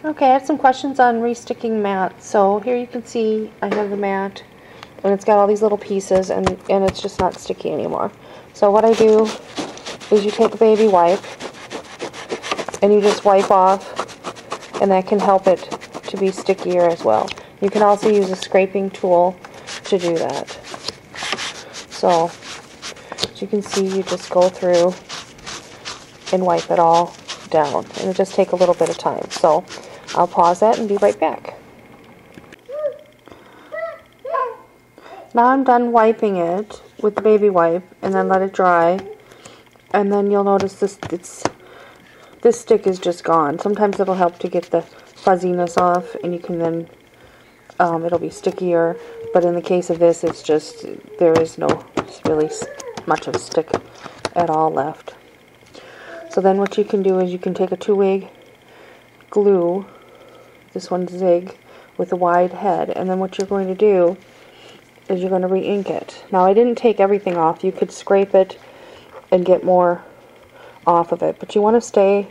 Okay, I had some questions on resticking mat. So here you can see I have the mat, and it's got all these little pieces, and it's just not sticky anymore. So what I do is you take a baby wipe, and you just wipe off, and that can help it to be stickier as well. You can also use a scraping tool to do that. So, as you can see, you just go through and wipe it all down, and it just takes a little bit of time. So I'll pause that and be right back. Now I'm done wiping it with the baby wipe, and then let it dry, and then you'll notice this stick is just gone. Sometimes it'll help to get the fuzziness off, and you can then it'll be stickier, but in the case of this, it's just there is no really much of a stick at all left. So then what you can do is you can take a 2-way glue, this one's zig, with a wide head, and then what you're going to do is you're going to re-ink it. Now I didn't take everything off. You could scrape it and get more off of it, but you want to stay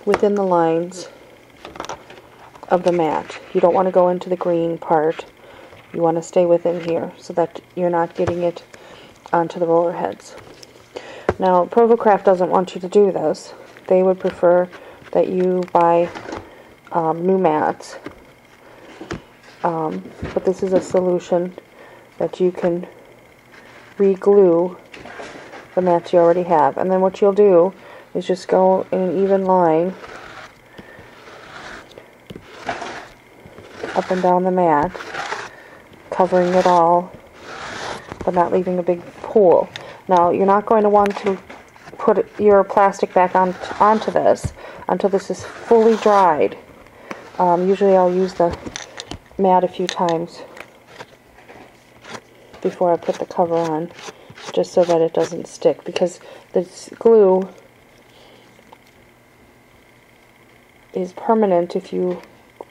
within the lines of the mat. You don't want to go into the green part. You want to stay within here so that you're not getting it onto the roller heads. Now, Provocraft doesn't want you to do this. They would prefer that you buy new mats. But this is a solution that you can re-glue the mats you already have. And then what you'll do is just go in an even line up and down the mat, covering it all, but not leaving a big pool. Now, you're not going to want to put your plastic back onto this until this is fully dried. Usually I'll use the mat a few times before I put the cover on, just so that it doesn't stick, because this glue is permanent if you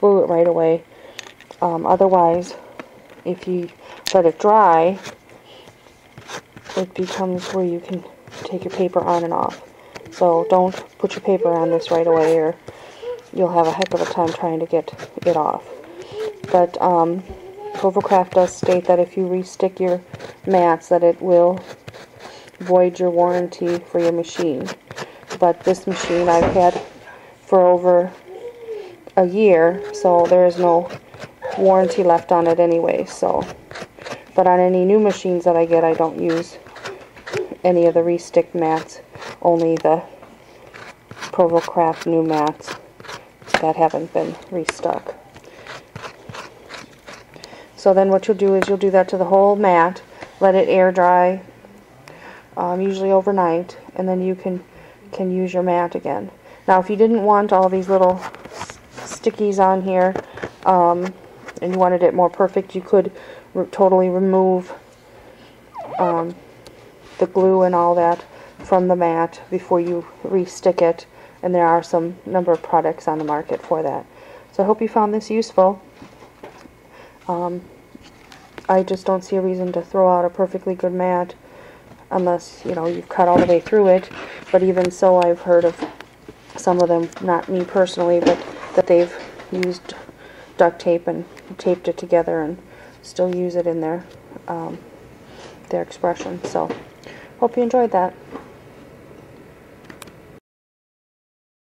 glue it right away. Otherwise, if you let it dry, it becomes where you can take your paper on and off. So don't put your paper on this right away, or you'll have a heck of a time trying to get it off. But Provocraft does state that if you re-stick your mats, that it will void your warranty for your machine. But this machine I've had for over a year, so there is no warranty left on it anyway. So, but on any new machines that I get, I don't use any of the re-stick mats, only the Provocraft new mats that haven't been restuck. So then what you'll do is you'll do that to the whole mat, let it air dry, usually overnight, and then you can use your mat again. Now if you didn't want all these little stickies on here, and you wanted it more perfect, you could totally remove the glue and all that from the mat before you re-stick it, and there are some number of products on the market for that. So I hope you found this useful. I just don't see a reason to throw out a perfectly good mat unless, you know, you've cut all the way through it. But even so, I've heard of some of them, not me personally, but that they've used duct tape and taped it together and still use it in their expression. So hope you enjoyed that.